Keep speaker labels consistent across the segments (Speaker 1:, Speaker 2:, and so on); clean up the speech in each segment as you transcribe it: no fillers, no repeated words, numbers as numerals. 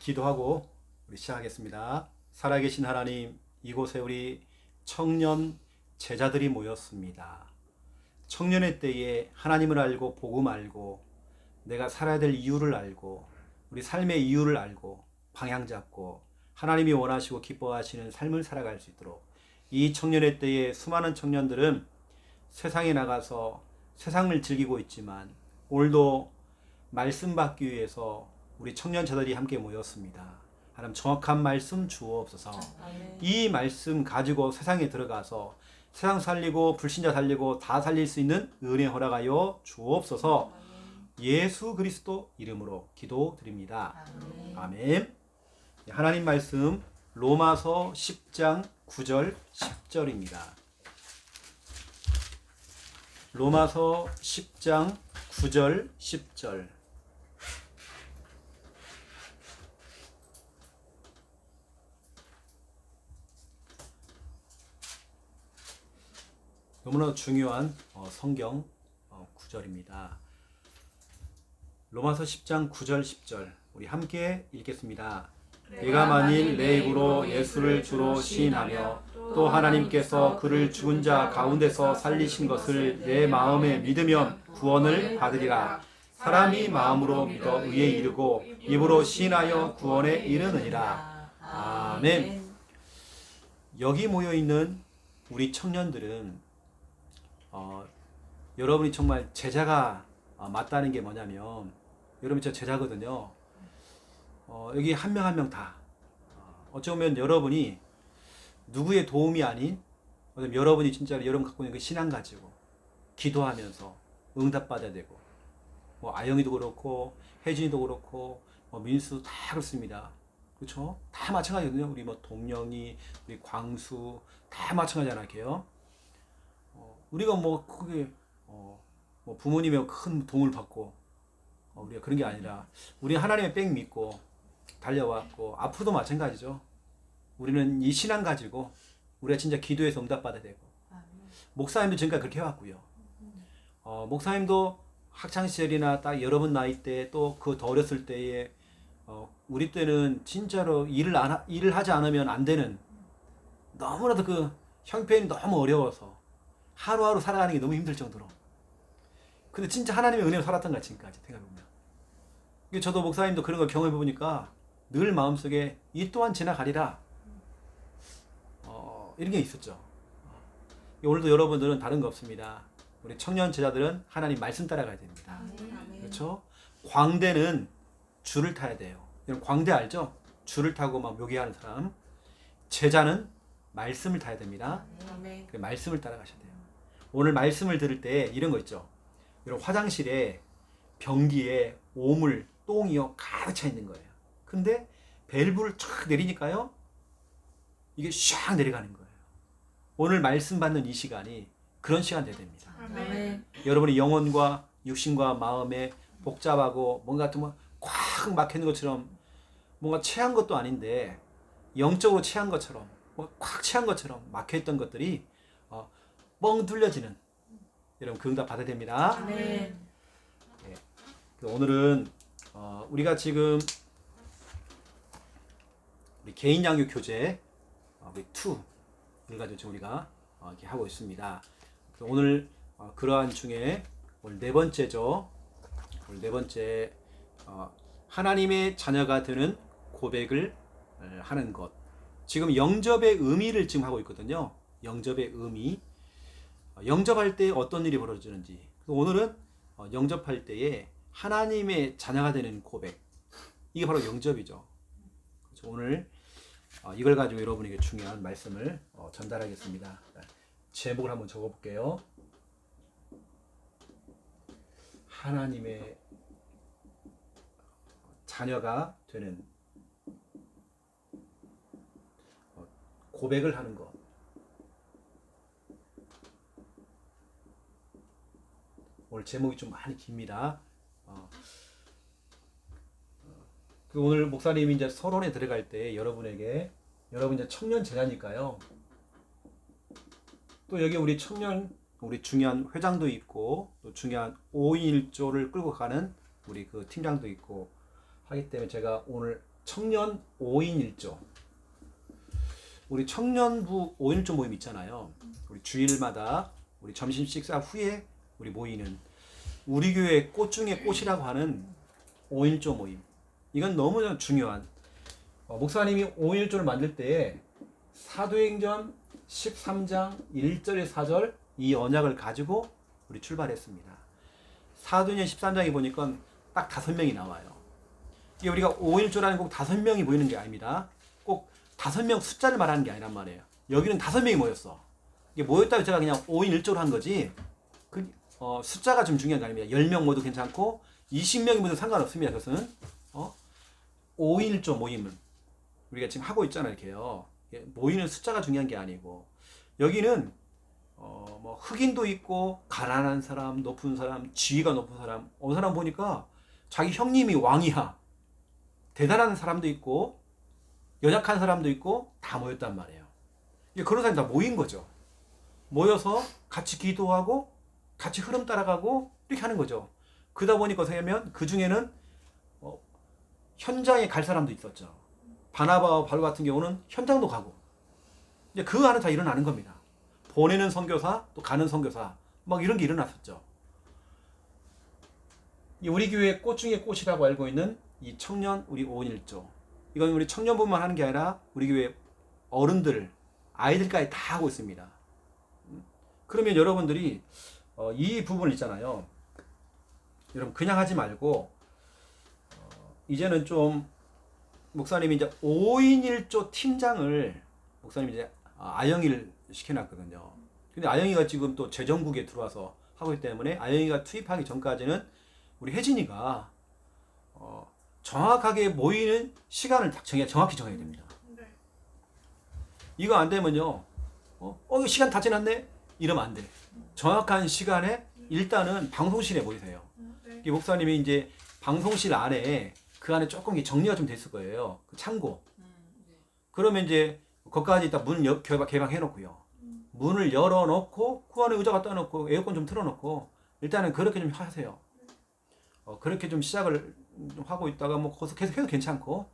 Speaker 1: 기도하고 우리 시작하겠습니다. 살아계신 하나님, 이곳에 우리 청년 제자들이 모였습니다. 청년의 때에 하나님을 알고 복음 알고 내가 살아야 될 이유를 알고 우리 삶의 이유를 알고 방향 잡고 하나님이 원하시고 기뻐하시는 삶을 살아갈 수 있도록 이 청년의 때에 수많은 청년들은 세상에 나가서 세상을 즐기고 있지만 오늘도 말씀 받기 위해서 우리 청년 자들이 함께 모였습니다. 하나님 정확한 말씀 주옵소서. 이 말씀 가지고 세상에 들어가서 세상 살리고 불신자 살리고 다 살릴 수 있는 은혜 허락하여 주옵소서. 예수 그리스도 이름으로 기도드립니다. 아멘. 하나님 말씀 로마서 10장 9절 10절입니다. 로마서 10장 9절 10절. 너무나 중요한 성경 구절입니다. 로마서 10장 9절 10절 우리 함께 읽겠습니다. 내가 만일 내 입으로 예수를 주로 시인하며 또 하나님께서 그를 죽은 자 가운데서 살리신 것을 내 마음에 믿으면 구원을 받으리라. 사람이 마음으로 믿어 의에 이르고 입으로 시인하여 구원에 이르느니라. 아멘. 여기 모여있는 우리 청년들은 여러분이 정말 제자가 맞다는 게 뭐냐면 여러분이 저 제자거든요. 여기 한 명 한 명 다 어쩌면 여러분이 누구의 도움이 아닌 여러분이 진짜로 여러분 갖고 있는 그 신앙 가지고 기도하면서 응답받아야 되고 아영이도 그렇고 혜진이도 그렇고 민수 다 그렇습니다. 그렇죠? 다 마찬가지거든요. 우리 동영이 우리 광수 다 마찬가지잖아요. 우리가 크게 부모님의 큰 도움을 받고 우리가 그런 게 아니라 우리 하나님의 백 믿고 달려왔고 앞으로도 마찬가지죠. 우리는 이 신앙 가지고 우리가 진짜 기도해서 응답받아야 되고 목사님도 지금까지 그렇게 해왔고요. 목사님도 학창시절이나 딱 여러분 나이 때 또 그 더 어렸을 때에 우리 때는 진짜로 일을 하지 않으면 안 되는 너무나도 그 형편이 너무 어려워서 하루하루 살아가는 게 너무 힘들 정도로 근데 진짜 하나님의 은혜로 살았던 것 지금까지 생각해보면 저도 목사님도 그런 걸 경험해보니까 늘 마음속에 이 또한 지나가리라 이런 게 있었죠. 오늘도 여러분들은 다른 거 없습니다. 우리 청년 제자들은 하나님 말씀 따라가야 됩니다. 그렇죠? 광대는 줄을 타야 돼요. 여러분 광대 알죠? 줄을 타고 막 묘기하는 사람. 제자는 말씀을 타야 됩니다. 그 말씀을 따라가셔야 돼요. 오늘 말씀을 들을 때 이런 거 있죠. 여러분 화장실에 변기에 오물, 똥이요 가득 차 있는 거예요. 근데 밸브를 쫙 내리니까요 이게 샥 내려가는 거예요. 오늘 말씀 받는 이 시간이 그런 시간 돼야 됩니다. 여러분의 영혼과 육신과 마음에 복잡하고 뭔가 꽉 막혀 있는 것처럼 뭔가 체한 것도 아닌데 영적으로 체한 것처럼 꽉 체한 것처럼 막혀 있던 것들이 뻥 뚫려지는 여러분 그 응답 받아야 됩니다. 네. 오늘은 우리가 지금 우리 개인 양육 교재 우리 2를 가지고 지금 우리가 이렇게 하고 있습니다. 오늘 그러한 중에 오늘 네 번째죠. 오늘 네 번째 하나님의 자녀가 되는 고백을 하는 것. 지금 영접의 의미를 지금 하고 있거든요. 영접의 의미. 영접할 때 어떤 일이 벌어지는지. 오늘은 영접할 때에 하나님의 자녀가 되는 고백. 이게 바로 영접이죠. 그래서 오늘 이걸 가지고 여러분에게 중요한 말씀을 전달하겠습니다. 제목을 한번 적어볼게요. 하나님의 자녀가 되는 고백을 하는 것. 오늘 제목이 좀 많이 깁니다. 오늘 목사님이 이제 서론에 들어갈 때 여러분 이제 청년 제자니까요. 또 여기 우리 중요한 회장도 있고 또 중요한 5인 1조를 끌고 가는 우리 그 팀장도 있고 하기 때문에 제가 오늘 청년 5인 1조. 우리 청년부 5인 1조 모임 있잖아요. 우리 주일마다 우리 점심 식사 후에 우리 모이는 우리 교회 꽃 중에 꽃이라고 하는 5인 1조 모임. 이건 너무 중요한 목사님이 5인 1조를 만들 때에 사도행전 13장 1절에 4절 이 언약을 가지고 우리 출발했습니다. 사도행전 13장에 보니까 딱 5명이 나와요. 이게 우리가 5.1조라는 꼭 5명이 모이는 게 아닙니다. 꼭 5명 숫자를 말하는 게 아니란 말이에요. 여기는 5명이 모였어. 이게 모였다고 제가 그냥 5인 1조로 한 거지 숫자가 좀 중요한 게 아닙니다. 10명 모두 괜찮고 20명이 모두 상관없습니다. 그것은 5인 1조 모임은 우리가 지금 하고 있잖아요. 이렇게요. 모이는 숫자가 중요한 게 아니고 여기는 뭐 흑인도 있고 가난한 사람, 높은 사람, 지위가 높은 사람, 어느 사람 보니까 자기 형님이 왕이야. 대단한 사람도 있고 연약한 사람도 있고 다 모였단 말이에요. 그런 사람이 다 모인 거죠. 모여서 같이 기도하고 같이 흐름 따라가고 이렇게 하는 거죠. 그러다 보니까 어떻게 하면 그 중에는 현장에 갈 사람도 있었죠. 바나바와 바울 같은 경우는 현장도 가고 이제 그 안에 다 일어나는 겁니다. 보내는 선교사 또 가는 선교사 막 이런 게 일어났었죠. 우리 교회 꽃 중에 꽃이라고 알고 있는 이 청년 우리 5인 1조 이건 우리 청년부만 하는 게 아니라 우리 교회 어른들 아이들까지 다 하고 있습니다. 그러면 여러분들이 이 부분 있잖아요. 여러분 그냥 하지 말고 이제는 좀 목사님이 이제 5인 1조 팀장을 목사님이 이제 아영이를 시켜놨거든요. 근데 아영이가 지금 또 재정국에 들어와서 하고 있기 때문에 아영이가 투입하기 전까지는 우리 혜진이가 정확하게 모이는 시간을 정확히 정해야 됩니다. 네. 이거 안 되면요, 이거 시간 다 지났네? 이러면 안 돼. 정확한 시간에 일단은 방송실에 모이세요. 네. 이 목사님이 이제 방송실 안에 그 안에 조금 정리가 좀 됐을 거예요. 그 창고. 네. 그러면 이제 거기까지 딱 문 개방해 놓고요. 문을 열어놓고 그 안에 의자 갖다 놓고 에어컨 좀 틀어놓고 일단은 그렇게 좀 하세요. 그렇게 좀 시작을 하고 있다가 뭐 계속 해도 괜찮고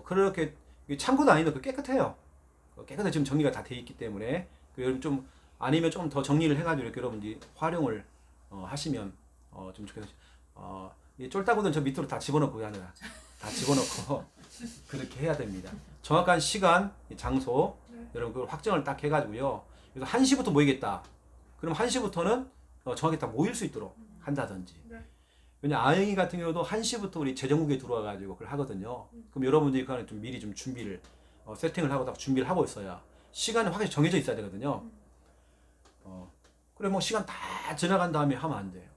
Speaker 1: 그렇게 창고도 아닌데 깨끗해요. 깨끗하게 지금 정리가 다 돼 있기 때문에 좀 아니면 좀 더 정리를 해가지고 이렇게 여러분들이 활용을 하시면 좀 좋겠어요. 이 쫄따구는 저 밑으로 다 집어넣고 하느라 다 집어넣고 그렇게 해야 됩니다. 정확한 시간, 장소 여러분 그걸 확정을 딱 해가지고요. 그래서 1시부터 모이겠다. 그럼 1시부터는 정확히 다 모일 수 있도록 한다든지. 왜냐 아영이 같은 경우도 1시부터 우리 재정국에 들어와가지고 그걸 하거든요. 그럼 여러분들이 그 안에 좀 미리 좀 준비를 세팅을 하고 딱 준비를 하고 있어야 시간이 확실히 정해져 있어야 되거든요. 그래 뭐 시간 다 지나간 다음에 하면 안 돼요.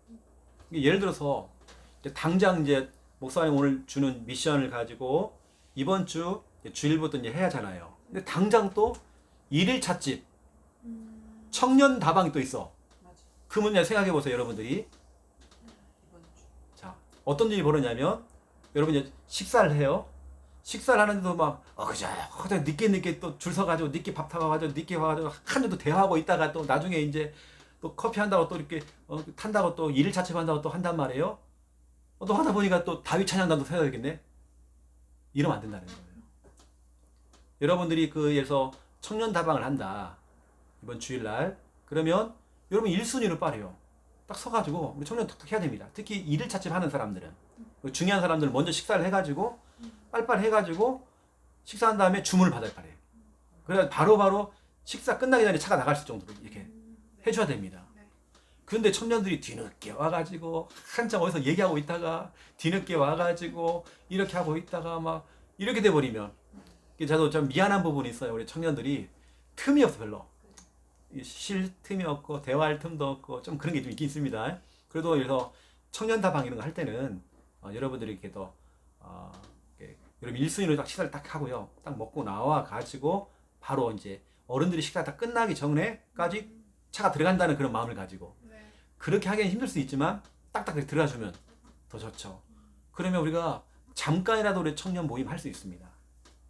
Speaker 1: 예를 들어서 이제 당장 이제 목사님 오늘 주는 미션을 가지고 이번 주 주일부터 이제 해야 하잖아요. 근데 당장 또 일일 찻집 청년 다방이 또 있어. 그 문제 생각해 보세요, 여러분들이. 자, 어떤 일이 벌어지냐면 여러분 이제 식사를 해요. 식사를 하는데도 막 그저 늦게 또 줄 서가지고 늦게 밥 타가지고 늦게 와가지고 한정도 대화하고 있다가 또 나중에 이제 또 커피 한다고 또 이렇게 탄다고 또 일일 차집 한다고 또 한단 말이에요. 또 하다 보니까 또 다윗 찬양단도 세워야 되겠네. 이러면 안 된다는 거예요. 여러분들이 예를 들어서 청년 다방을 한다. 이번 주일날. 그러면 여러분 1순위로 빠르요. 딱 서가지고 우리 청년 톡톡 해야 됩니다. 특히 일일 차집 하는 사람들은. 중요한 사람들은 먼저 식사를 해가지고 빨리빨리 해가지고 식사한 다음에 주문을 받아야 빨리. 그래야 바로바로 식사 끝나기 전에 차가 나갈 수 정도로 이렇게 해줘야 됩니다. 그런데 청년들이 뒤늦게 와가지고 한참 어디서 얘기하고 있다가 뒤늦게 와가지고 이렇게 하고 있다가 막 이렇게 돼버리면 저도 좀 미안한 부분이 있어요. 우리 청년들이 틈이 없어 별로. 쉴 틈이 없고 대화할 틈도 없고 좀 그런 게 좀 있긴 있습니다. 그래도 그래서 청년 다방 이런 거 할 때는 여러분들이 이렇게 더 여러분 1순위로 딱 식사를 딱 하고요. 딱 먹고 나와 가지고 바로 이제 어른들이 식사 다 끝나기 전에까지 차가 들어간다는 그런 마음을 가지고 그렇게 하기는 힘들 수 있지만 딱딱 들어가주면 더 좋죠. 그러면 우리가 잠깐이라도 우리 청년 모임 할 수 있습니다.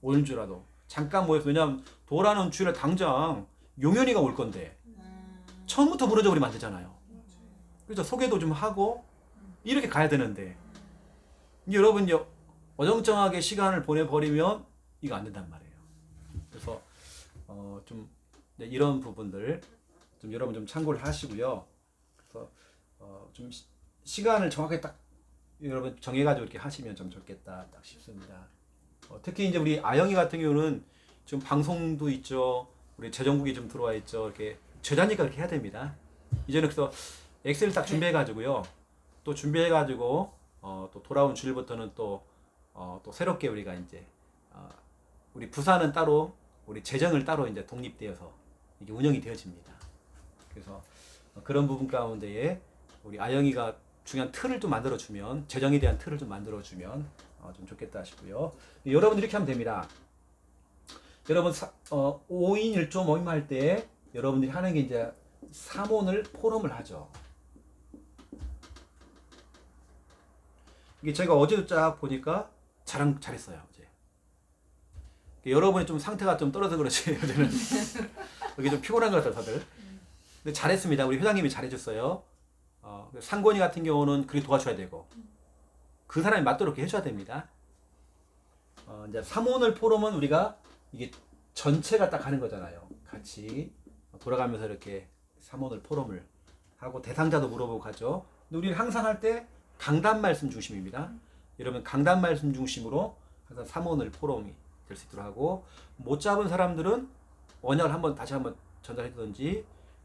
Speaker 1: 5인 주라도 잠깐 모여서. 왜냐하면 도라는 주일에 당장 용현이가 올 건데 처음부터 무너져 버리면 안 되잖아요. 그래서 소개도 좀 하고 이렇게 가야 되는데 여러분 어정쩡하게 시간을 보내버리면 이거 안 된단 말이에요. 그래서 좀 이런 부분들 좀 여러분 좀 참고를 하시고요. 그래서 좀 시간을 정확하게 딱 여러분 정해가지고 이렇게 하시면 좀 좋겠다 딱 싶습니다. 특히 이제 우리 아영이 같은 경우는 지금 방송도 있죠. 우리 재정국이 좀 들어와 있죠. 이렇게 제자니까 그렇게 해야 됩니다. 이제는 그래서 엑셀을 딱 준비해가지고요. 또 준비해가지고 또 돌아온 주일부터는 또 새롭게 우리가 이제 우리 부사는 따로 우리 재정을 따로 이제 독립되어서 이게 운영이 되어집니다. 그래서 그런 부분 가운데에 우리 아영이가 중요한 틀을 좀 만들어주면 재정에 대한 틀을 좀 만들어주면 좀 좋겠다 싶고요. 여러분 이렇게 하면 됩니다. 여러분 5인 1조 모임 할 때 여러분들이 하는 게 이제 3원을 포럼을 하죠. 이게 제가 어제도 쫙 보니까 잘했어요. 어제. 여러분이 좀 상태가 좀 떨어져 그렇지. 어제는 여기 좀 피곤한 것 같아요, 다들. 근데 잘했습니다. 우리 회장님이 잘해줬어요. 상권이 같은 경우는 그렇게 도와줘야 되고 그 사람이 맞도록 해줘야 됩니다. 이제 3원을 포럼은 우리가 이게 전체가 딱 하는 거잖아요. 같이 돌아가면서 이렇게 3원을 포럼을 하고 대상자도 물어보고 가죠. 근데 우리는 항상 할 때 강단 말씀 중심입니다. 여러분 강단 말씀 중심으로 항상 3원을 포럼이 될 수 있도록 하고 못 잡은 사람들은 언약을 다시 한번 전달해주든지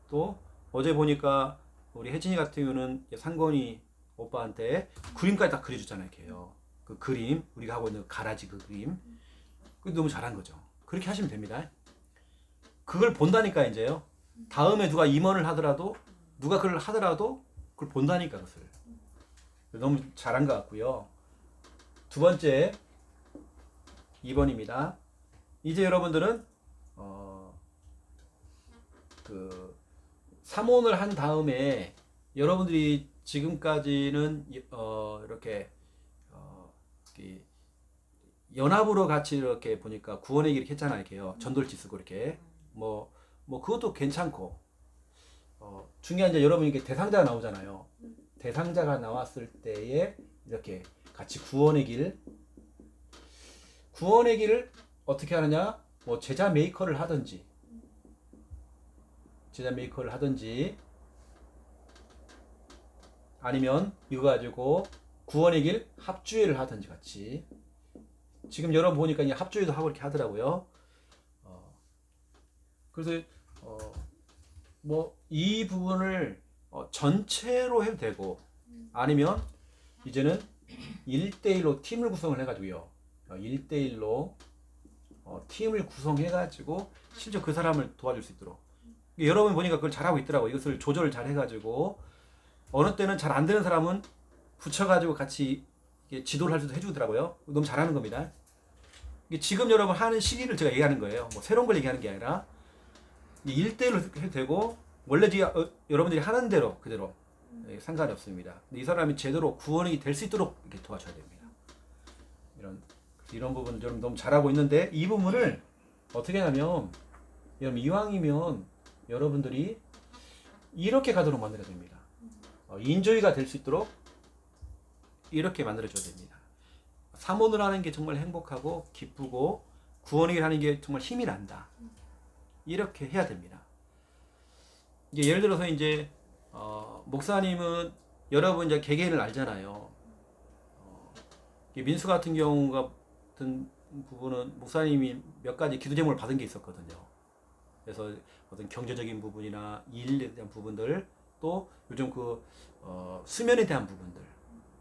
Speaker 1: 또 어제 보니까 우리 혜진이 같은 경우는 상건이 오빠한테 그림까지 다 그려줬잖아요. 이렇게요. 그 그림 우리가 하고 있는 가라지 그 그림 그게 너무 잘한 거죠. 그렇게 하시면 됩니다. 그걸 본다니까 이제요. 다음에 누가 임원을 하더라도 누가 그걸 하더라도 그걸 본다니까 그것을 너무 잘한 것 같고요. 두 번째 2번입니다. 이제 여러분들은 그 3원을 한 다음에 여러분들이 지금까지는 이렇게 연합으로 같이 이렇게 보니까 구원의 길 이렇게 했잖아요. 이렇게요. 전돌지 쓰고 이렇게 뭐 그것도 괜찮고 중요한 이제 여러분 이게 대상자가 나오잖아요. 대상자가 나왔을 때에 이렇게 같이 구원의 길을 어떻게 하느냐? 뭐 제자 메이커를 하든지 아니면 이거 가지고 구원의 길 합주회를 하든지 같이 지금 여러분 보니까 이 합주회도 하고 이렇게 하더라고요. 그래서 뭐 이 부분을 전체로 해도 되고 아니면 이제는 1대1로 팀을 구성을 해가지고요. 1대1로 팀을 구성해가지고 실제 그 사람을 도와줄 수 있도록 여러분 보니까 그걸 잘하고 있더라고요. 이것을 조절을 잘 해가지고 어느 때는 잘 안 되는 사람은 붙여가지고 같이 지도를 할 수도 해주더라고요. 너무 잘하는 겁니다. 지금 여러분 하는 시기를 제가 얘기하는 거예요. 뭐 새로운 걸 얘기하는 게 아니라 1대1로 해도 되고 원래 여러분들이 하는 대로 그대로 상관이 없습니다. 근데 이 사람이 제대로 구원이 될 수 있도록 이렇게 도와줘야 됩니다. 이런 부분을 여러분 너무 잘하고 있는데 이 부분을 어떻게 하냐면 여러분 이왕이면 여러분들이 이렇게 가도록 만들어야 됩니다. 인조이가 될 수 있도록 이렇게 만들어줘야 됩니다. 3원을 하는 게 정말 행복하고 기쁘고 구원을 하는 게 정말 힘이 난다. 이렇게 해야 됩니다. 이게 예를 들어서 이제 목사님은 여러분 이제 개개인을 알잖아요. 민수 같은 경우 같은 부분은 목사님이 몇 가지 기도 제목을 받은 게 있었거든요. 그래서 어떤 경제적인 부분이나 일에 대한 부분들 또 요즘 수면에 대한 부분들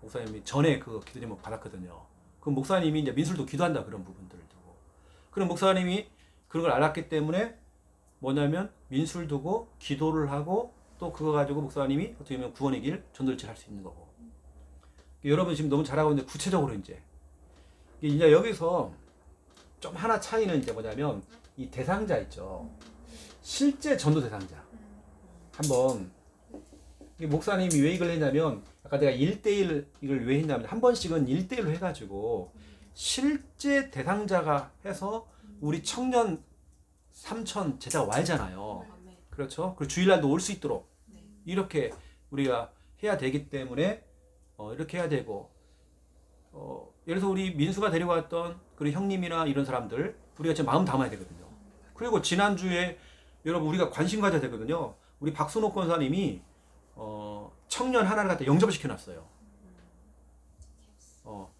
Speaker 1: 목사님이 전에 그 기도 제목 받았거든요. 그 목사님이 이제 민술도 기도한다 그런 부분들을 두고 그런 목사님이 그런 걸 알았기 때문에 뭐냐면 민술 두고 기도를 하고 또 그거 가지고 목사님이 어떻게 보면 구원의 길 전돌질 할 수 있는 거고 여러분 지금 너무 잘하고 있는데 구체적으로 이제 여기서 좀 하나 차이는 이제 뭐냐면 이 대상자 있죠. 실제 전도 대상자 한번 목사님이 왜 이걸 했냐면 아까 내가 1대1 이걸 왜 했냐면 한 번씩은 1대1로 해가지고 실제 대상자가 해서 우리 청년 3천 제자가 와야잖아요. 그렇죠? 그리고 주일날도 올 수 있도록 이렇게 우리가 해야 되기 때문에 이렇게 해야 되고 예를 들어서 우리 민수가 데리고 왔던 그런 형님이나 이런 사람들 우리가 지금 마음 담아야 되거든요. 그리고 지난주에 여러분 우리가 관심 가져야 되거든요. 우리 박순옥 권사님이 청년 하나를 갖다 영접을 시켜놨어요.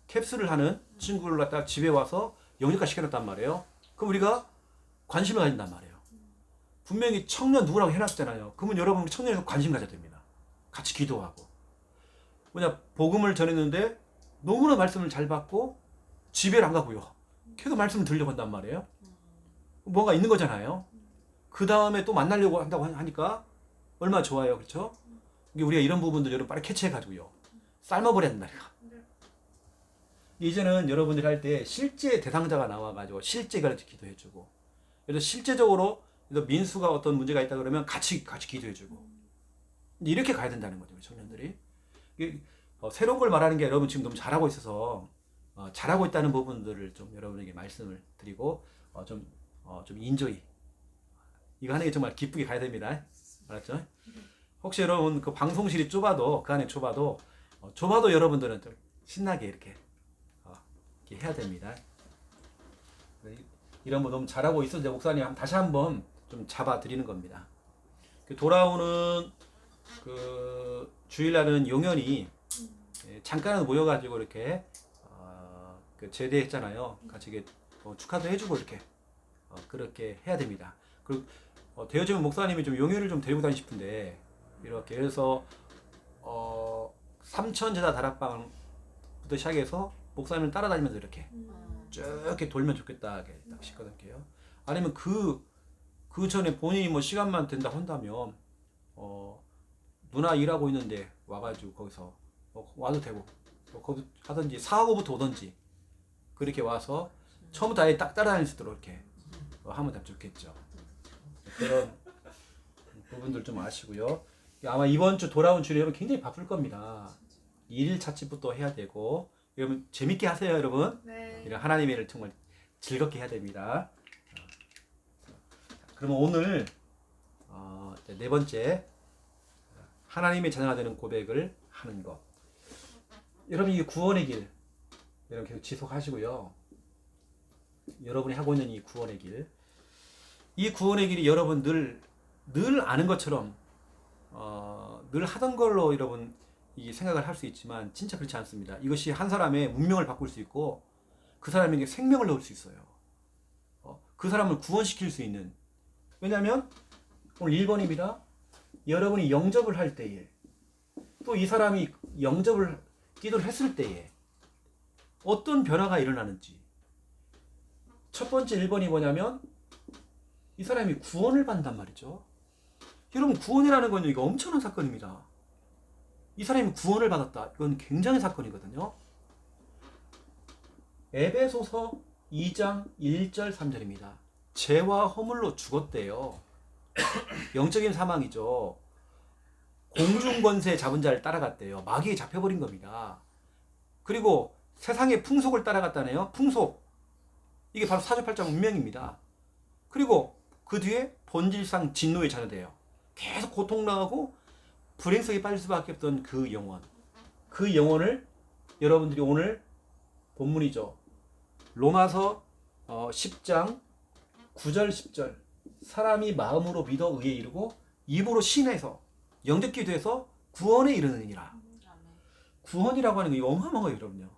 Speaker 1: 캡슐을 하는 친구를 갖다 집에 와서 영접까지 시켜놨단 말이에요. 그럼 우리가 관심을 가진단 말이에요. 분명히 청년 누구라고 해놨잖아요. 그러면 여러분 우리 청년에서 관심 가져야 됩니다. 같이 기도하고. 뭐냐 복음을 전했는데 너무나 말씀을 잘 받고 집에를 안 가고요. 계속 말씀을 들려고 한단 말이에요. 뭔가 있는 거잖아요. 그 다음에 또 만나려고 한다고 하니까 얼마나 좋아요. 그렇죠? 우리가 이런 부분들 여러분 빨리 캐치해가지고요. 삶아버려야 된다. 이제는 여러분들이 할 때 실제 대상자가 나와가지고 실제 가르쳐 기도해주고 그래서 실제적으로 민수가 어떤 문제가 있다 그러면 같이 기도해주고 이렇게 가야 된다는 거죠. 청년들이. 새로운 걸 말하는 게 여러분 지금 너무 잘하고 있어서 잘하고 있다는 부분들을 좀 여러분에게 말씀을 드리고 좀 인조이 이거 하는 게 정말 기쁘게 가야 됩니다. 알았죠? 혹시 여러분 그 방송실이 좁아도 그 안에 좁아도 여러분들은 좀 신나게 이렇게 해야 됩니다. 이런 거 너무 잘하고 있어 이제 목사님 다시 한번 좀 잡아 드리는 겁니다. 돌아오는 그 주일날은 용연이 잠깐 모여가지고 이렇게 그 제대했잖아요. 같이 이게 축하도 해주고 이렇게 그렇게 해야 됩니다. 그리고 대여지문 목사님이 좀 용연을 좀 데리고 다니고 싶은데 이렇게 해서 삼천제자 다락방부터 시작해서 목사님을 따라다니면서 이렇게 쭉 이렇게 돌면 좋겠다 딱 싶거든요. 아니면 그 전에 본인이 뭐 시간만 된다 한다면 누나 일하고 있는데 와가지고 거기서 와도 되고 거기 하든지 사하고부터 오든지 그렇게 와서 처음부터 아예 딱 따라다닐 수 있도록 이렇게 하면 참 좋겠죠. 그런 부분들 좀 아시고요. 아마 이번 주 돌아온 주에 여러분 굉장히 바쁠 겁니다. 일 자칫부터 해야 되고 여러분 재밌게 하세요, 여러분.
Speaker 2: 네.
Speaker 1: 이런 하나님의 일을 정말 즐겁게 해야 됩니다. 그러면 오늘 네 번째 하나님의 자녀가 되는 고백을 하는 것. 여러분 이게 구원의 길 여러분 계속 지속하시고요. 여러분이 하고 있는 이 구원의 길, 이 구원의 길이 여러분 늘 아는 것처럼 늘 하던 걸로 여러분 이 생각을 할 수 있지만 진짜 그렇지 않습니다. 이것이 한 사람의 운명을 바꿀 수 있고 그 사람에게 생명을 넣을 수 있어요. 그 사람을 구원시킬 수 있는. 왜냐하면 오늘 1번입니다. 여러분이 영접을 할 때에 또 이 사람이 영접을 기도를 했을 때에 어떤 변화가 일어나는지. 첫 번째 1번이 뭐냐면 이 사람이 구원을 받는단 말이죠. 여러분 구원이라는 건 이거 엄청난 사건입니다. 이 사람이 구원을 받았다. 이건 굉장히 사건이거든요. 에베소서 2장 1절 3절입니다. 죄와 허물로 죽었대요. 영적인 사망이죠. 공중권세 잡은 자를 따라갔대요. 마귀에 잡혀버린 겁니다. 그리고 세상의 풍속을 따라갔다네요. 풍속. 이게 바로 사주팔자 운명입니다. 그리고 그 뒤에 본질상 진노의 자녀돼요. 계속 고통당하고 불행 속에 빠질 수밖에 없던 그 영혼. 그 영혼을 여러분들이 오늘 본문이죠. 로마서 10장 9절 10절 사람이 마음으로 믿어 의에 이르고 입으로 신해서 영접 기도해서 구원에 이르느니라. 구원이라고 하는 게 어마어마한 거예요, 여러분요.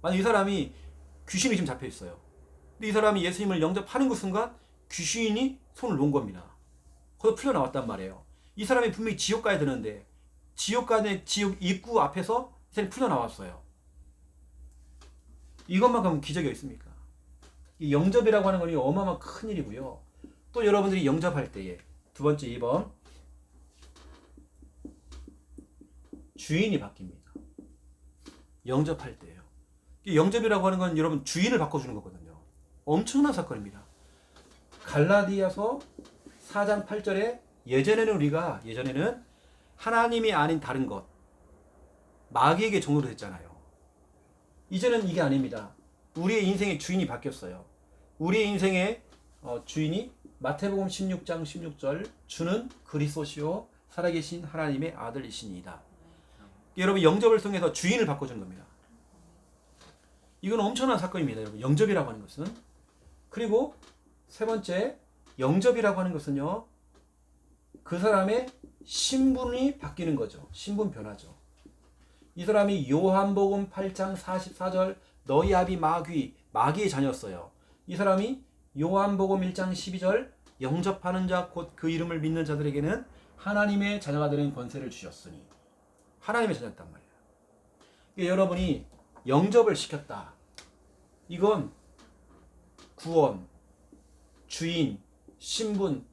Speaker 1: 만약 이 사람이 귀신이 지금 잡혀 있어요. 근데 이 사람이 예수님을 영접하는 그 순간 귀신이 손을 놓은 겁니다. 거기서 풀려 나왔단 말이에요. 이 사람이 분명히 지옥 가야 되는데 지옥 입구 앞에서 이 사람이 풀려 나왔어요. 이것만큼 기적이 있습니까? 이 영접이라고 하는 건 어마어마한 큰 일이고요. 또 여러분들이 영접할 때에 두 번째 2번 주인이 바뀝니다. 영접할 때예요. 영접이라고 하는 건 여러분 주인을 바꿔주는 거거든요. 엄청난 사건입니다. 갈라디아서 4장 8절에 예전에는 하나님이 아닌 다른 것 마귀에게 종으로 됐잖아요. 이제는 이게 아닙니다. 우리의 인생의 주인이 바뀌었어요. 우리의 인생의 주인이 마태복음 16장 16절 주는 그리스도시요 살아계신 하나님의 아들이시니이다. 여러분 영접을 통해서 주인을 바꿔준 겁니다. 이건 엄청난 사건입니다, 여러분. 영접이라고 하는 것은. 그리고 세 번째, 영접이라고 하는 것은요, 그 사람의 신분이 바뀌는 거죠. 신분 변화죠. 이 사람이 요한복음 8장 44절 너희 아비 마귀의 자녀였어요. 이 사람이 요한복음 1장 12절 영접하는 자 곧 그 이름을 믿는 자들에게는 하나님의 자녀가 되는 권세를 주셨으니, 하나님의 자녀였단 말이에요. 그러니까 여러분이 영접을 시켰다. 이건 구원, 주인, 신분,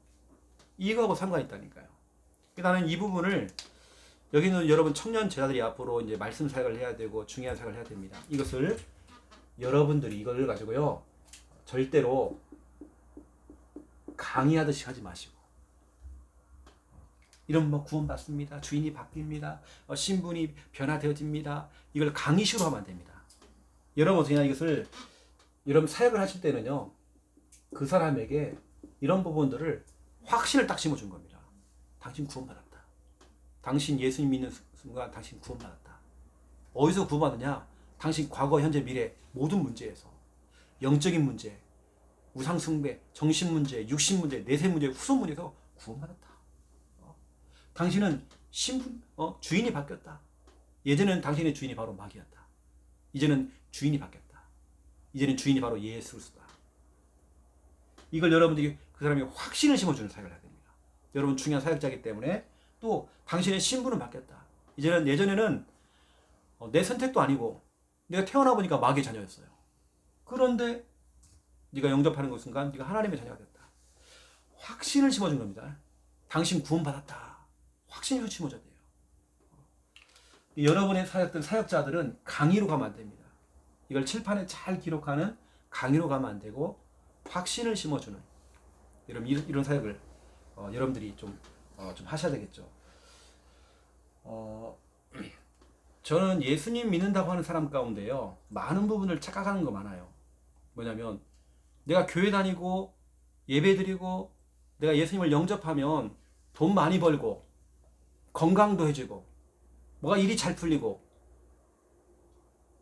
Speaker 1: 이거하고 상관이 있다니까요. 나는 이 부분을, 여기는 여러분 청년 제자들이 앞으로 이제 말씀 사역을 해야 되고 중요한 사역을 해야 됩니다. 이것을 여러분들이 이걸 가지고요, 절대로 강의하듯이 하지 마시고, 이런 뭐 구원받습니다, 주인이 바뀝니다, 신분이 변화되어집니다, 이걸 강의식으로 하면 안 됩니다. 여러분 그냥 이것을, 여러분 사역을 하실 때는요, 그 사람에게 이런 부분들을 확신을 딱 심어준 겁니다. 당신 구원받았다. 당신 예수님 믿는 순간 당신 구원받았다. 어디서 구원받느냐? 당신 과거, 현재, 미래 모든 문제에서, 영적인 문제, 우상숭배, 정신문제, 육신문제, 내세문제, 후손문제에서 구원받았다. 당신은 신분, 주인이 바뀌었다. 예전에는 당신의 주인이 바로 마귀였다. 이제는 주인이 바뀌었다. 이제는 주인이 바로 예수 그리스도다. 이걸 여러분들이 그 사람이 확신을 심어주는 사역을 해야 됩니다. 여러분 중요한 사역자이기 때문에. 또 당신의 신분은 바뀌었다. 이제는, 예전에는 내 선택도 아니고 내가 태어나 보니까 마귀의 자녀였어요. 그런데 네가 영접하는 그 순간 네가 하나님의 자녀가 됐다. 확신을 심어준 겁니다. 당신 구원받았다. 확신을 심어줘야 돼요. 여러분의 사역자들은 강의로 가면 안 됩니다. 이걸 칠판에 잘 기록하는 강의로 가면 안 되고, 확신을 심어주는 이런 사역을 여러분들이 좀 하셔야 되겠죠. 저는 예수님 믿는다고 하는 사람 가운데요, 많은 부분을 착각하는 거 많아요. 뭐냐면, 내가 교회 다니고 예배 드리고 내가 예수님을 영접하면 돈 많이 벌고 건강도 해주고 뭐가 일이 잘 풀리고,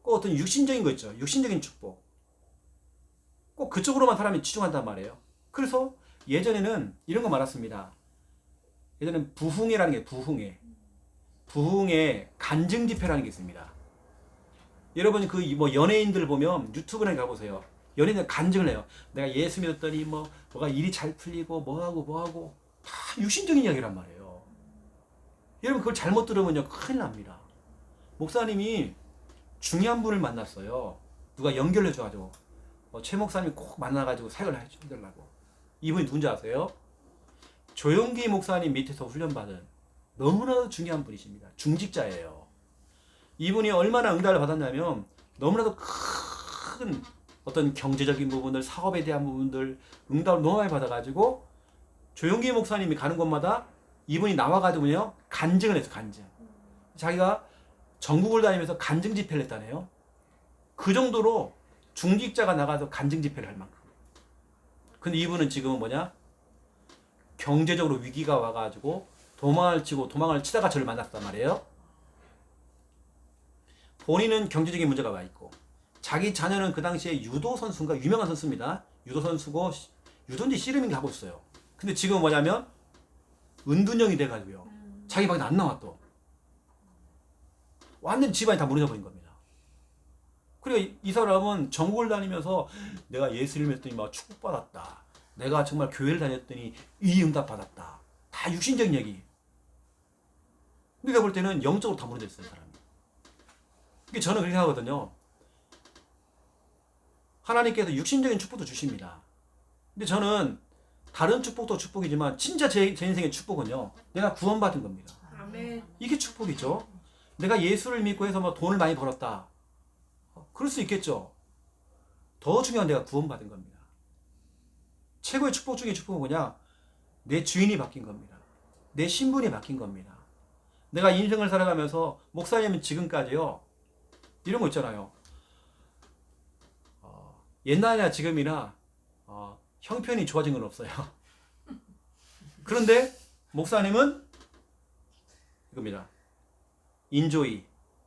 Speaker 1: 꼭 어떤 육신적인 거 있죠. 육신적인 축복. 꼭 그쪽으로만 사람이 치중한단 말이에요. 그래서 예전에는 이런 거 많았습니다. 예전에는 부흥회라는 게, 부흥회 간증 집회라는 게 있습니다. 여러분이 그 뭐 연예인들 보면 유튜브에 가보세요. 연예인들 간증을 해요. 내가 예수 믿었더니 뭐가 일이 잘 풀리고 뭐하고 다 육신적인 이야기란 말이에요. 여러분 그걸 잘못 들으면요 큰일 납니다. 목사님이 중요한 분을 만났어요. 누가 연결해 줘가지고 최 목사님이 꼭 만나가지고 사역을 해주려고. 이분이 누군지 아세요? 조용기 목사님 밑에서 훈련받은 너무나도 중요한 분이십니다. 중직자예요. 이분이 얼마나 응답을 받았냐면, 너무나도 큰 어떤 경제적인 부분들, 사업에 대한 부분들 응답을 너무 많이 받아가지고 조용기 목사님이 가는 곳마다 이분이 나와가지고요 간증을 했어. 간증. 자기가 전국을 다니면서 간증 집회를 했다네요. 그 정도로 중직자가 나가서 간증 집회를 할 만큼. 근데 이분은 지금은 뭐냐, 경제적으로 위기가 와가지고 도망을 치다가 저를 만났단 말이에요. 본인은 경제적인 문제가 와 있고, 자기 자녀는 그 당시에 유도 선수인가, 유명한 선수입니다. 유도 선수고 유도인지 씨름인가 하고 있어요. 근데 지금 뭐냐면 은둔형이 돼가지고요, 자기 방에 안 나와. 또 완전 집안이 다 무너져 버린 겁니다. 그리고 이 사람은 전국을 다니면서 내가 예수를 믿었더니 막 축복받았다, 내가 정말 교회를 다녔더니 이 응답 받았다, 다 육신적인 얘기. 우리가 볼 때는 영적으로 다 무너져 있어요, 사람이. 그게 저는 그렇게 하거든요. 하나님께서 육신적인 축복도 주십니다. 근데 저는 다른 축복도 축복이지만 진짜 제 인생의 축복은요, 내가 구원받은 겁니다.
Speaker 2: 아멘.
Speaker 1: 이게 축복이죠. 내가 예수를 믿고 해서 뭐 돈을 많이 벌었다, 그럴 수 있겠죠. 더 중요한 내가 구원받은 겁니다. 최고의 축복 중에 축복은 뭐냐, 내 주인이 바뀐 겁니다. 내 신분이 바뀐 겁니다. 내가 인생을 살아가면서, 목사님은 지금까지요 이런 거 있잖아요. 옛날이나 지금이나 형편이 좋아진 건 없어요. 그런데 목사님은 이겁니다. 인조이,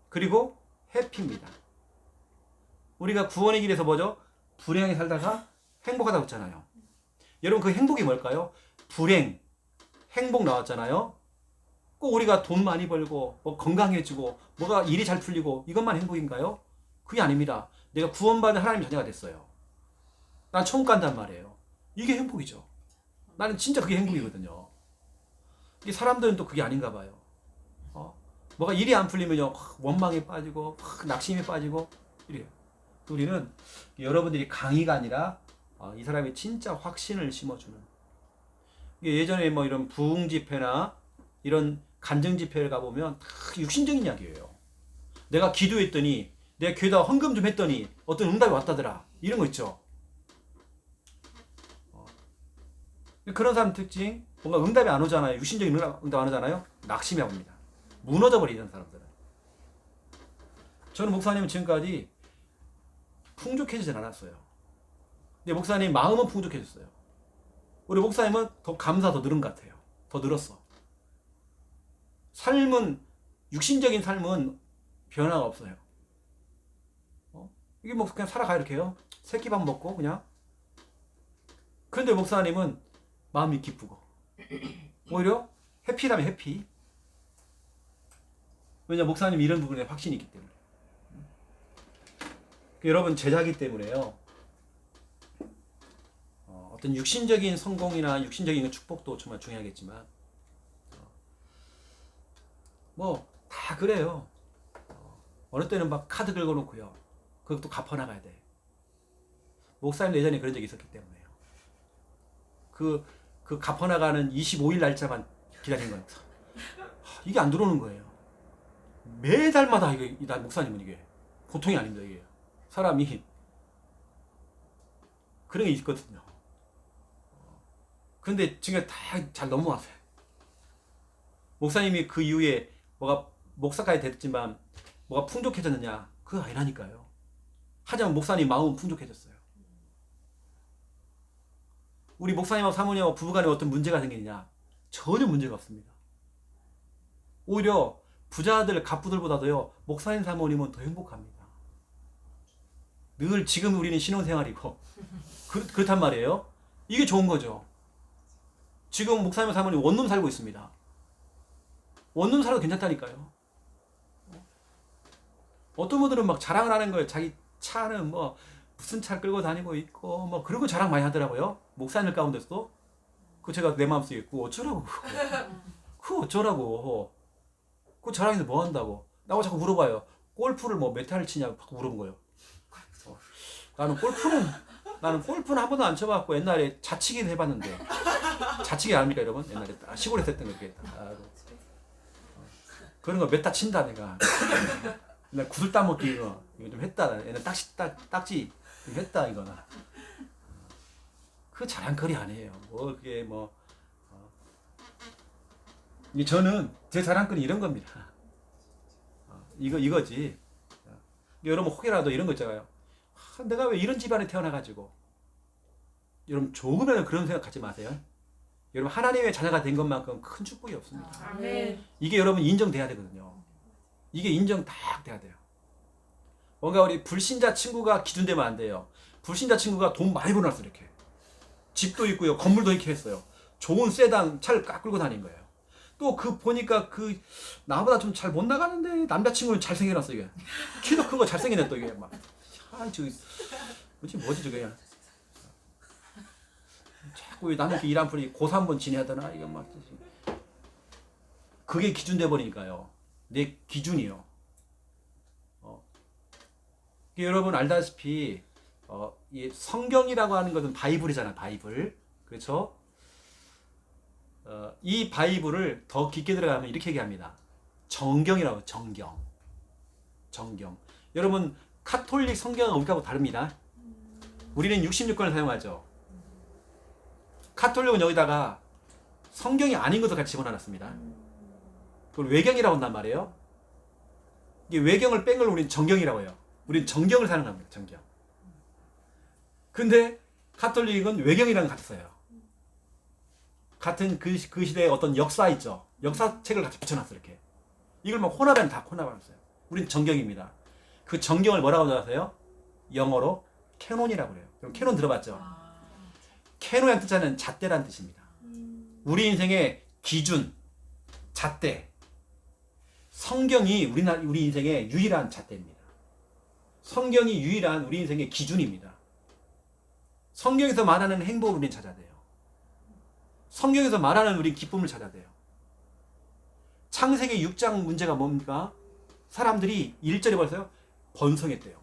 Speaker 1: 그리고 해피입니다. 우리가 구원의 길에서 뭐죠? 불행하게 살다가 행복하다고 했잖아요. 여러분 그 행복이 뭘까요? 불행, 행복 나왔잖아요. 꼭 우리가 돈 많이 벌고 뭐 건강해지고 뭐가 일이 잘 풀리고 이것만 행복인가요? 그게 아닙니다. 내가 구원받은 하나님의 자녀가 됐어요. 난 천국 간단 말이에요. 이게 행복이죠. 나는 진짜 그게 행복이거든요. 이게 사람들은 또 그게 아닌가 봐요. 뭐가 일이 안 풀리면요 원망에 빠지고 낙심에 빠지고 이래요. 우리는 여러분들이 강의가 아니라 이 사람이 진짜 확신을 심어주는, 예전에 뭐 이런 부흥 집회나 이런 간증 집회를 가보면 다 육신적인 이야기예요. 내가 기도했더니 내가 교회다 헌금 좀 했더니 어떤 응답이 왔다더라 이런 거 있죠. 그런 사람 특징, 뭔가 응답이 안 오잖아요. 육신적인 응답 안 오잖아요. 낙심해 봅니다. 무너져 버리는 사람들은. 저는 목사님은 지금까지 풍족해지진 않았어요. 근데 목사님 마음은 풍족해졌어요. 우리 목사님은 더 감사 더 늘은 것 같아요. 더 늘었어. 삶은, 육신적인 삶은 변화가 없어요. 이게 뭐 그냥 살아가 이렇게요. 새끼밥 먹고 그냥. 그런데 목사님은 마음이 기쁘고 오히려 해피라면 해피. 왜냐 목사님 이런 부분에 확신이 있기 때문에. 여러분 제자기 때문에요. 어떤 육신적인 성공이나 육신적인 축복도 정말 중요하겠지만 뭐 다 그래요. 어느 때는 막 카드 긁어놓고요. 그것도 갚아나가야 돼. 목사님 예전에 그런 적이 있었기 때문에요. 그 갚아나가는 25일 날짜만 기다린 거예요. 이게 안 들어오는 거예요. 매달마다 이게 목사님은 이게 보통이 아닙니다. 이게 사람이 그런 게 있거든요. 근데 지금 다 잘 넘어왔어요. 목사님이 그 이후에 뭐가 목사까지 됐지만 뭐가 풍족해졌느냐? 그거 아니라니까요. 하지만 목사님 마음은 풍족해졌어요. 우리 목사님하고 사모님하고 부부간에 어떤 문제가 생기느냐? 전혀 문제가 없습니다. 오히려 부자들, 갑부들보다도요, 목사님 사모님은 더 행복합니다. 늘 지금 우리는 신혼생활이고 그렇단 말이에요. 이게 좋은 거죠. 지금 목사님 사모님 원룸 살고 있습니다. 원룸 살아도 괜찮다니까요. 어떤 분들은 막 자랑을 하는 거예요. 자기 차는 뭐 무슨 차를 끌고 다니고 있고 뭐 그런 거 자랑 많이 하더라고요. 목사님 가운데서도. 그 제가 내 마음속에 있고 어쩌라고. 그 어쩌라고. 그 자랑해서 뭐 한다고. 나하고 자꾸 물어봐요. 골프를 뭐 몇 타를 치냐고 물어본 거예요. 나는 골프는 한 번도 안 쳐봤고 옛날에 자치기는 해봤는데. 자치기 아닙니까 여러분? 옛날에 시골에서 했던 거 이렇게. 그런 거 몇 타 친다 내가. 옛날 구슬 따먹기 이거 좀 했다. 얘는 딱지 좀 했다 이거나. 그 자랑거리 아니에요. 뭐 그게 뭐. 저는 제 자랑거리 이런 겁니다. 이거지. 여러분 혹여라도 이런 거 있잖아요. 내가 왜 이런 집안에 태어나가지고. 여러분 조금이라도 그런 생각 갖지 마세요. 여러분 하나님의 자녀가 된 것만큼 큰 축복이 없습니다.
Speaker 2: 아멘.
Speaker 1: 이게 여러분 인정돼야 되거든요. 이게 인정 딱 돼야 돼요. 뭔가 우리 불신자 친구가 기준되면 안 돼요. 불신자 친구가 돈 많이 벌어놨어 이렇게. 집도 있고요. 건물도 이렇게 했어요. 좋은 세단 차를 깎 끌고 다닌 거예요. 또 보니까 나보다 좀 잘 못 나가는데 남자친구는 잘생겨놨어 이게. 키도 크고 잘생기네 또 이게 막. 뭐지 저게. 자꾸 나는 이렇게 일 안 풀리 고3 번 지내야 되나 이거 막. 그게 기준 돼 버리니까요. 내 기준이요. 여러분 알다시피 이 성경이라고 하는 것은 바이블이잖아. 바이블. 그렇죠? 이 바이블을 더 깊게 들어가면 이렇게 얘기합니다. 정경이라고. 정경. 여러분 카톨릭 성경은 우리하고 다릅니다. 우리는 66권을 사용하죠. 카톨릭은 여기다가 성경이 아닌 것을 같이 집어넣었습니다. 그걸 외경이라고 한단 말이에요. 이게 외경을 뺀 걸 우리는 정경이라고 해요. 우리는 정경을 사용합니다. 정경. 근데 카톨릭은 외경이랑 같이 써요. 같은 그 시대의 어떤 역사 있죠. 역사책을 같이 붙여놨어 이렇게. 이걸 막 혼합하면 다 혼합하면서요. 우린 정경입니다. 그 정경을 뭐라고 적었어요? 영어로 캐논이라고 그래요. 그럼 캐논 들어봤죠? 캐논이라는 뜻은 잣대라는 뜻입니다. 우리 인생의 기준, 잣대. 성경이 우리 인생의 유일한 잣대입니다. 성경이 유일한 우리 인생의 기준입니다. 성경에서 말하는 행복을 우리는 찾아야 돼요. 성경에서 말하는 우리 기쁨을 찾아야 돼요. 창세기 6장 문제가 뭡니까? 사람들이 1절에 벌써요. 번성했대요.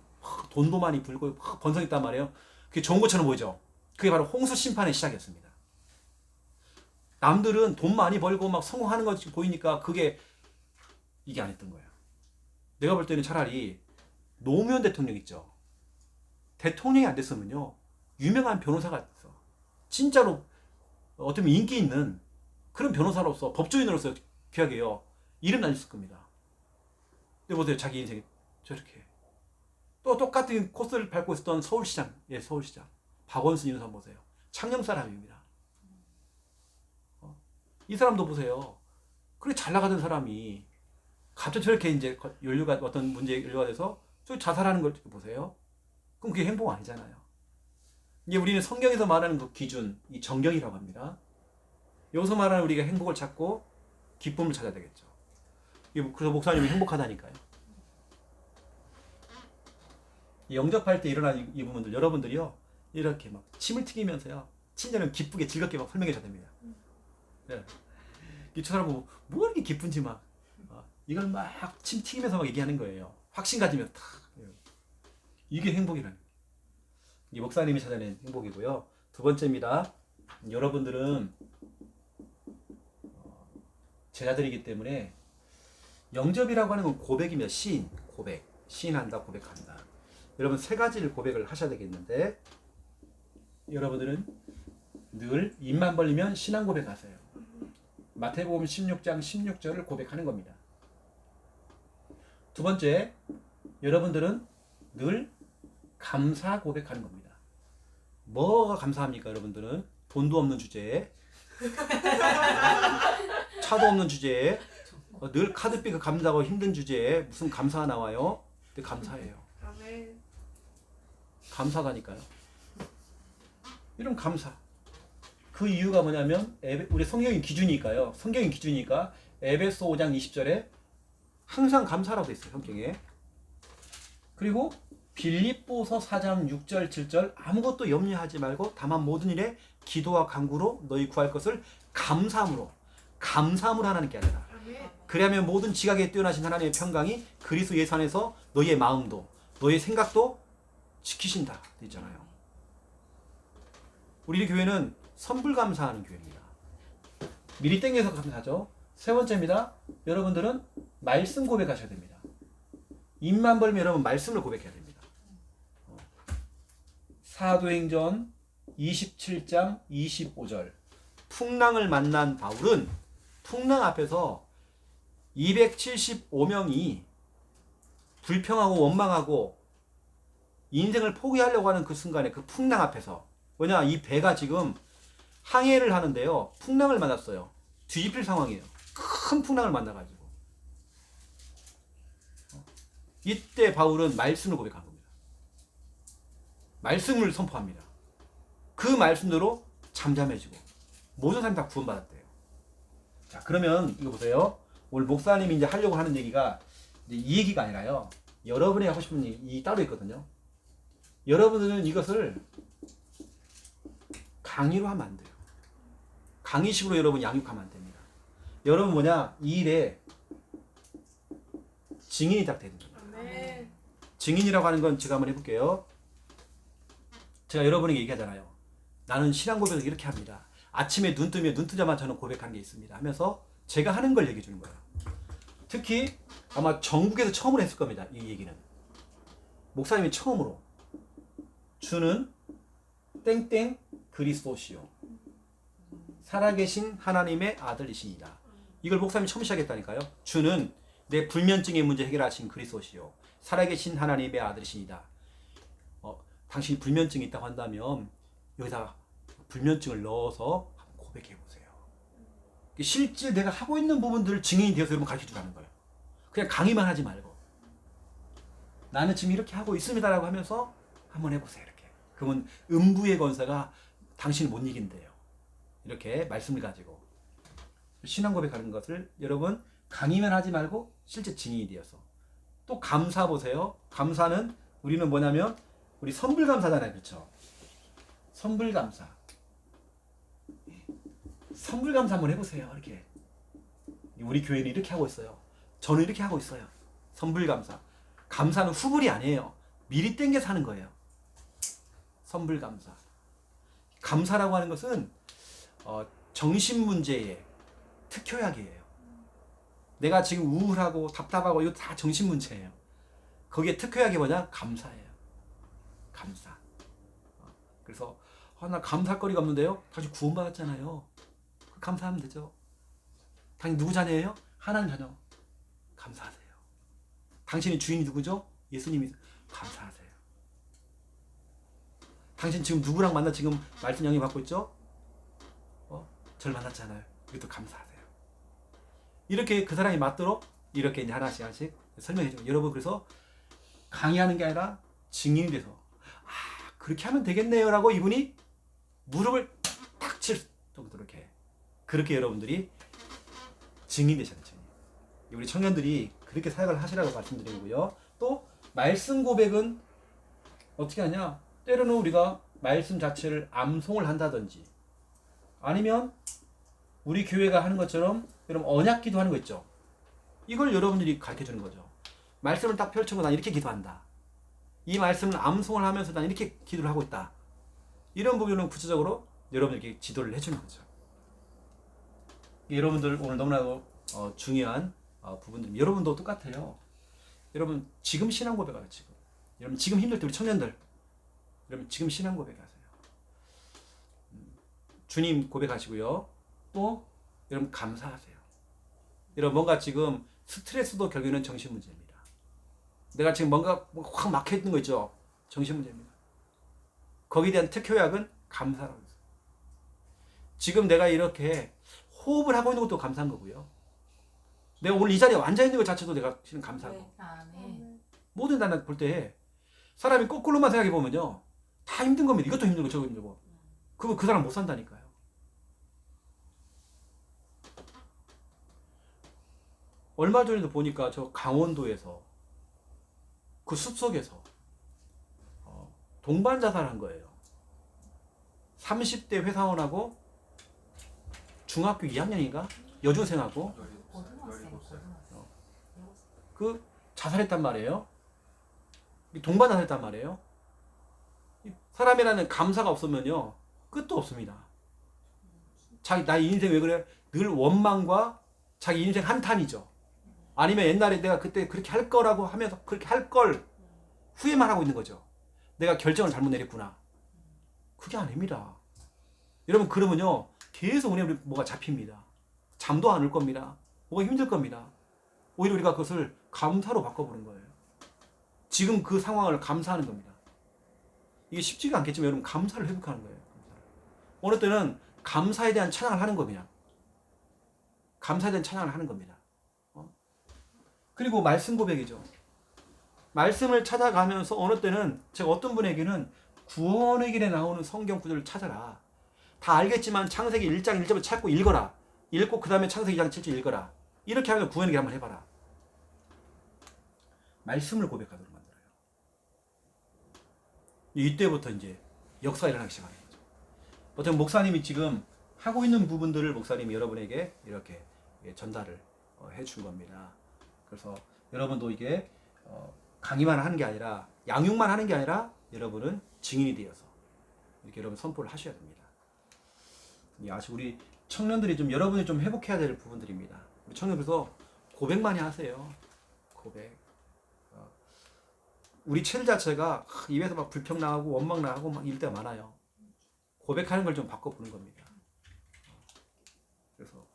Speaker 1: 돈도 많이 벌고 번성했단 말이에요. 그게 좋은 것처럼 보이죠. 그게 바로 홍수 심판의 시작이었습니다. 남들은 돈 많이 벌고 막 성공하는 것이 보이니까 이게 아니었던 거예요. 내가 볼 때는 차라리 노무현 대통령 있죠. 대통령이 안 됐으면요. 유명한 변호사가 있어. 진짜로 어떻게 보면 인기 있는 그런 변호사로서 법조인으로서 귀하게요. 이름 날렸을 겁니다. 근데 보세요. 자기 인생이 저렇게. 또 똑같은 코스를 밟고 있었던 서울시장. 예, 서울시장. 박원순 이런 사람 보세요. 창녕 사람입니다. 이 사람도 보세요. 그렇게 잘 나가던 사람이 갑자기 저렇게 이제 어떤 문제에 연루가 돼서 저 자살하는 걸 보세요. 그럼 그게 행복 아니잖아요. 이제 우리는 성경에서 말하는 그 기준, 이 정경이라고 합니다. 여기서 말하는 우리가 행복을 찾고 기쁨을 찾아야 되겠죠. 그래서 목사님이 행복하다니까요. 영접할 때 일어나는 이 부분들 여러분들이요 이렇게 막 침을 튀기면서요 친절은 기쁘게 즐겁게 막 설명해 줘야 됩니다. 네. 저 사람은 뭐 이렇게 기쁜지 막 이걸 막 침 튀기면서 막 얘기하는 거예요. 확신 가지면서 탁. 이게 행복이라는. 이 목사님이 찾아낸 행복이고요. 두 번째입니다. 여러분들은 제자들이기 때문에 영접이라고 하는 건 고백입니다. 시인, 고백. 시인한다, 고백한다. 여러분 세 가지를 고백을 하셔야 되겠는데 여러분들은 늘 입만 벌리면 신앙 고백하세요. 마태복음 16장 16절을 고백하는 겁니다. 두 번째, 여러분들은 늘 감사 고백하는 겁니다. 뭐가 감사합니까? 여러분들은 돈도 없는 주제에 차도 없는 주제에 늘 카드비가 감사하고 힘든 주제에 무슨 감사가 나와요? 근데 감사해요. 감사하다니까요. 이런 감사. 그 이유가 뭐냐면 우리 성경의 기준이니까요. 성경의 기준이니까 에베소 5장 20절에 항상 감사라고 돼 있어요. 성경에. 그리고 빌립보서 4장 6절 7절 아무것도 염려하지 말고 다만 모든 일에 기도와 간구로 너희 구할 것을 감사함으로 하나님께 하리라. 그리하면 모든 지각에 뛰어나신 하나님의 평강이 그리스도 예수 안에서 너희의 마음도 너희의 생각도 지키신다 있잖아요. 우리 교회는 선불 감사하는 교회입니다. 미리 땡겨서 감사하죠. 세 번째입니다. 여러분들은 말씀 고백하셔야 됩니다. 입만 벌면 여러분 말씀을 고백해야 됩니다. 사도행전 27장 25절 풍랑을 만난 바울은 풍랑 앞에서 275명이 불평하고 원망하고 인생을 포기하려고 하는 그 순간에 그 풍랑 앞에서 뭐냐 이 배가 지금 항해를 하는데요. 풍랑을 만났어요. 뒤집힐 상황이에요. 큰 풍랑을 만나가지고 이때 바울은 말씀을 고백한 겁니다. 말씀을 선포합니다. 그 말씀대로 잠잠해지고 모든 사람이 다 구원받았대요. 자 그러면 이거 보세요. 오늘 목사님이 이제 하려고 하는 얘기가 이제 이 얘기가 아니라요. 여러분이 하고 싶은 얘기 따로 있거든요. 여러분들은 이것을 강의로 하면 안 돼요. 강의식으로 여러분 양육하면 안 됩니다. 여러분 뭐냐 이 일에 증인이 딱 되는 겁니다. 증인이라고 하는 건 제가 한번 해볼게요. 제가 여러분에게 얘기하잖아요. 나는 신앙 고백을 이렇게 합니다. 아침에 눈 뜨면 눈 뜨자마자 저는 고백하는 게 있습니다. 하면서 제가 하는 걸 얘기해 주는 거예요. 특히 아마 전국에서 처음으로 했을 겁니다. 이 얘기는. 목사님이 처음으로 주는 땡땡 그리스도시요. 살아계신 하나님의 아들이십니다. 이걸 목사님이 처음 시작했다니까요. 주는 내 불면증의 문제 해결하신 그리스도시요. 살아계신 하나님의 아들이십니다. 당신이 불면증이 있다고 한다면 여기다가 불면증을 넣어서 고백해 보세요. 실제 내가 하고 있는 부분들을 증인이 되어서 여러분 가르쳐 주라는 거예요. 그냥 강의만 하지 말고 나는 지금 이렇게 하고 있습니다라고 하면서 한번 해보세요. 이렇게. 그러면 음부의 권세가 당신을 못 이긴대요. 이렇게 말씀을 가지고 신앙 고백하는 것을 여러분 강의만 하지 말고 실제 증인이 되어서 또 감사 보세요. 감사는 우리는 뭐냐면 우리 선불감사잖아요. 그렇죠? 선불감사. 선불감사 한번 해보세요. 이렇게. 우리 교회는 이렇게 하고 있어요. 저는 이렇게 하고 있어요. 선불감사. 감사는 후불이 아니에요. 미리 땡겨서 하는 거예요. 선불감사. 감사라고 하는 것은 정신 문제의 특효약이에요. 내가 지금 우울하고 답답하고 이거 다 정신 문제예요. 거기에 특효약이 뭐냐? 감사예요. 감사. 그래서 나 감사거리가 없는데요? 당신 구원받았잖아요. 감사하면 되죠. 당신 누구 자녀예요? 하나님 자녀. 감사하세요. 당신의 주인이 누구죠? 예수님이. 감사하세요. 당신 지금 누구랑 만나 지금 말씀 영향 받고 있죠? 저를 만났잖아요. 이것도 감사하세요. 이렇게 그 사람이 맞도록 이렇게 이제 하나씩 설명해 줘요. 여러분 그래서 강의하는 게 아니라 증인이 돼서 그렇게 하면 되겠네요 라고 이분이 무릎을 탁 칠 정도로 그렇게 여러분들이 증인 되셔야 돼요. 우리 청년들이 그렇게 사역을 하시라고 말씀드리고요. 또 말씀 고백은 어떻게 하냐? 때로는 우리가 말씀 자체를 암송을 한다든지 아니면 우리 교회가 하는 것처럼 여러분 언약 기도하는 거 있죠. 이걸 여러분들이 가르쳐 주는 거죠. 말씀을 딱 펼치고 난 이렇게 기도한다. 이 말씀을 암송을 하면서 난 이렇게 기도를 하고 있다. 이런 부분은 구체적으로 여러분들에게 지도를 해주는 거죠. 여러분들 오늘 너무나도 중요한 부분들. 여러분도 똑같아요. 여러분 지금 신앙 고백하세요. 지금. 여러분 지금 힘들 때 우리 청년들. 여러분 지금 신앙 고백하세요. 주님 고백하시고요. 또 여러분 감사하세요. 여러분 뭔가 지금 스트레스도 결국에는 정신 문제입니다. 내가 지금 뭔가 확 막혀 있는 거 있죠. 정신 문제입니다. 거기에 대한 특효약은 감사라고 했어요. 지금 내가 이렇게 호흡을 하고 있는 것도 감사한 거고요. 내가 오늘 이 자리에 앉아 있는 것 자체도 내가 지금 감사하고. 모든 나는 볼 때 사람이 거꾸로만 생각해 보면요. 다 힘든 겁니다. 이것도 힘들고 저것도 힘들고. 그거 그 사람 못 산다니까요. 얼마 전에도 보니까 저 강원도에서 그 숲속에서 동반 자살한 거예요. 30대 회사원하고 중학교 2학년인가? 여중생하고 그 자살했단 말이에요. 동반 자살했단 말이에요. 사람이라는 감사가 없으면요 끝도 없습니다. 나의 인생 왜 그래? 늘 원망과 자기 인생 한탄이죠. 아니면 옛날에 내가 그때 그렇게 할 거라고 하면서 그렇게 할 걸 후회만 하고 있는 거죠. 내가 결정을 잘못 내렸구나. 그게 아닙니다. 여러분 그러면요 계속 우리 뭐가 잡힙니다. 잠도 안 올 겁니다. 뭐가 힘들 겁니다. 오히려 우리가 그것을 감사로 바꿔보는 거예요. 지금 그 상황을 감사하는 겁니다. 이게 쉽지가 않겠지만 여러분 감사를 회복하는 거예요. 어느 때는 감사에 대한 찬양을 하는 겁니다. 감사에 대한 찬양을 하는 겁니다. 그리고 말씀 고백이죠. 말씀을 찾아가면서 어느 때는 제가 어떤 분에게는 구원의 길에 나오는 성경 구절을 찾아라. 다 알겠지만 창세기 1장 1절을 찾고 읽어라. 읽고 그 다음에 창세기 2장 7절 읽어라. 이렇게 하면 구원의 길 한번 해봐라. 말씀을 고백하도록 만들어요. 이때부터 이제 역사가 일어나기 시작하는 거죠. 어떤 목사님이 지금 하고 있는 부분들을 목사님이 여러분에게 이렇게 전달을 해준 겁니다. 그래서 여러분도 이게 강의만 하는 게 아니라 양육만 하는 게 아니라 여러분은 증인이 되어서 이렇게 여러분 선포를 하셔야 됩니다. 아직 우리 청년들이 좀 여러분이 좀 회복해야 될 부분들입니다. 우리 청년들도 고백 많이 하세요. 고백. 우리 체질 자체가 입에서 막 불평 나고 원망 나고 막 이럴 때가 많아요. 고백하는 걸 좀 바꿔보는 겁니다. 그래서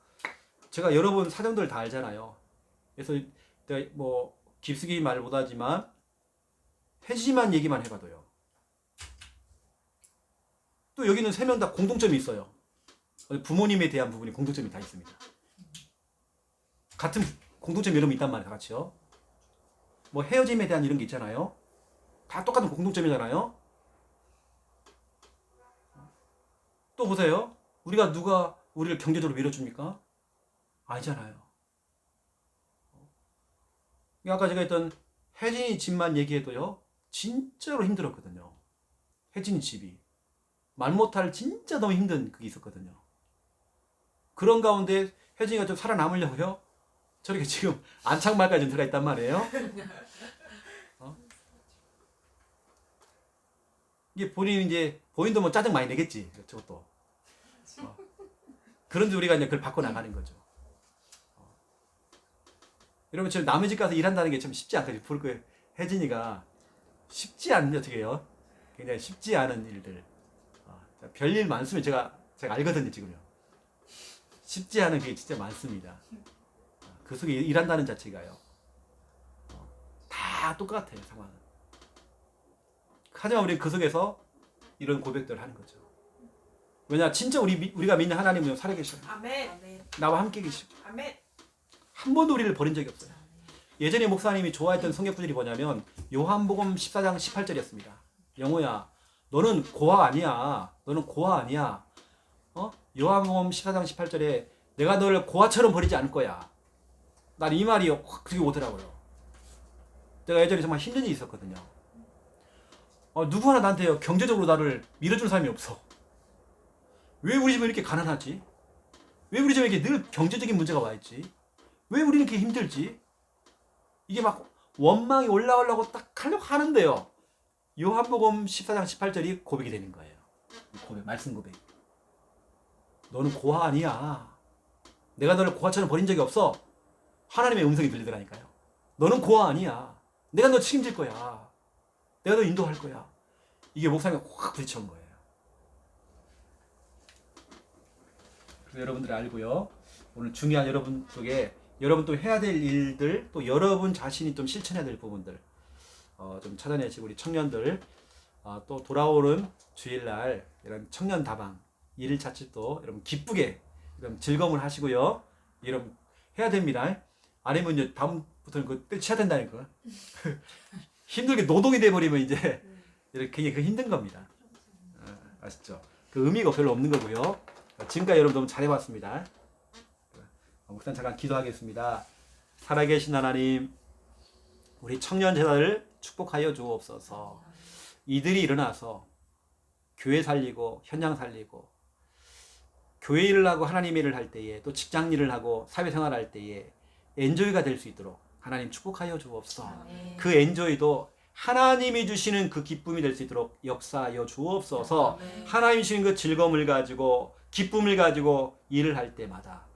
Speaker 1: 제가 여러분 사정들 다 알잖아요. 그래서 내가 뭐 깊숙이 말 못하지만 혜지만 얘기만 해봐도요. 또 여기는 3명 다 공통점이 있어요. 부모님에 대한 부분이 공통점이 다 있습니다. 같은 공통점이 여러분 있단 말이에요. 다 같이요. 뭐 헤어짐에 대한 이런 게 있잖아요. 다 똑같은 공통점이잖아요. 또 보세요. 누가 우리를 경제적으로 밀어줍니까? 아니잖아요. 아까 제가 했던 혜진이 집만 얘기해도요, 진짜로 힘들었거든요. 혜진이 집이. 말 못할 진짜 너무 힘든 그게 있었거든요. 그런 가운데 혜진이가 좀 살아남으려고요, 저렇게 지금 안창말까지 들어가 있단 말이에요. 이게 본인도 뭐 짜증 많이 내겠지. 저것도. 그런데 우리가 이제 그걸 바꿔 나가는 거죠. 여러분, 지금 남의 집 가서 일한다는 게 참 쉽지 않거든요. 그 혜진이가 쉽지 않은데 어떻게 해요? 굉장히 쉽지 않은 일들. 별일 많으면 제가 알거든요, 지금요. 쉽지 않은 게 진짜 많습니다. 그 속에 일한다는 자체가요. 다 똑같아요, 상황은. 하지만 우리는 그 속에서 이런 고백들을 하는 거죠. 왜냐, 진짜 우리가 믿는 하나님은 살아계셔요.
Speaker 2: 아멘.
Speaker 1: 나와 함께 계시고.
Speaker 2: 아멘.
Speaker 1: 한 번도 우리를 버린 적이 없어요. 예전에 목사님이 좋아했던 성경 구절이 뭐냐면 요한복음 14장 18절이었습니다. 영호야, 너는 고아 아니야. 너는 고아 아니야. 요한복음 14장 18절에 내가 너를 고아처럼 버리지 않을 거야. 난 이 말이 확 그게 오더라고요. 내가 예전에 정말 힘든 일이 있었거든요. 누구 하나 나한테 경제적으로 나를 밀어주는 사람이 없어. 왜 우리 집은 이렇게 가난하지? 왜 우리 집에 이렇게 늘 경제적인 문제가 와 있지? 왜 우리는 이렇게 힘들지? 이게 막 원망이 올라오려고 딱 하려고 하는데요, 요한복음 14장 18절이 고백이 되는 거예요. 말씀 고백. 너는 고아 아니야. 내가 너를 고아처럼 버린 적이 없어. 하나님의 음성이 들리더라니까요. 너는 고아 아니야. 내가 너 책임질 거야. 내가 너 인도할 거야. 이게 목사님이 확 부딪혀온 거예요. 그래서 여러분들이 알고요, 오늘 중요한 여러분 속에 여러분 또 해야 될 일들, 또 여러분 자신이 좀 실천해야 될 부분들 좀 찾아내시고, 우리 청년들 또 돌아오는 주일날 이런 청년 다방 1일차 또 여러분 기쁘게 여러분 즐거움을 하시고요. 여러분 해야 됩니다. 아니면 이제 다음부터는 그 떼쳐야 된다니까. 힘들게 노동이 돼버리면 이제 이렇게 그 힘든 겁니다. 아시죠? 그 의미가 별로 없는 거고요. 지금까지 여러분 너무 잘해봤습니다. 목사님 잠깐 기도하겠습니다. 살아계신 하나님, 우리 청년 제자를 축복하여 주옵소서. 이들이 일어나서 교회 살리고 현장 살리고 교회 일을 하고 하나님 일을 할 때에, 또 직장 일을 하고 사회생활 할 때에 엔조이가 될 수 있도록 하나님 축복하여 주옵소서. 그 엔조이도 하나님이 주시는 그 기쁨이 될 수 있도록 역사하여 주옵소서. 하나님이 주시는 그 즐거움을 가지고 기쁨을 가지고 일을 할 때마다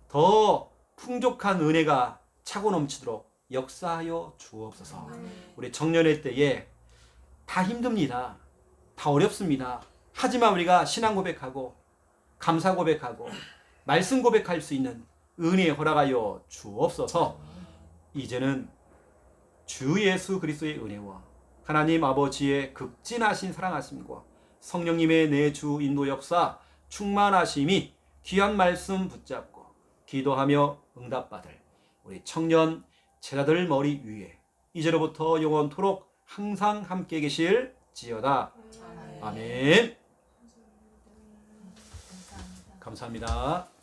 Speaker 1: 더 풍족한 은혜가 차고 넘치도록 역사하여 주옵소서. 우리 청년의 때에 다 힘듭니다. 다 어렵습니다. 하지만 우리가 신앙 고백하고 감사 고백하고 말씀 고백할 수 있는 은혜 허락하여 주옵소서. 이제는 주 예수 그리스도의 은혜와 하나님 아버지의 극진하신 사랑하심과 성령님의 내 주 인도 역사 충만하심이 귀한 말씀 붙잡고 기도하며 응답받을 우리 청년 제자들 머리 위에 이제로부터 영원토록 항상 함께 계실지어다. 아멘. 감사합니다.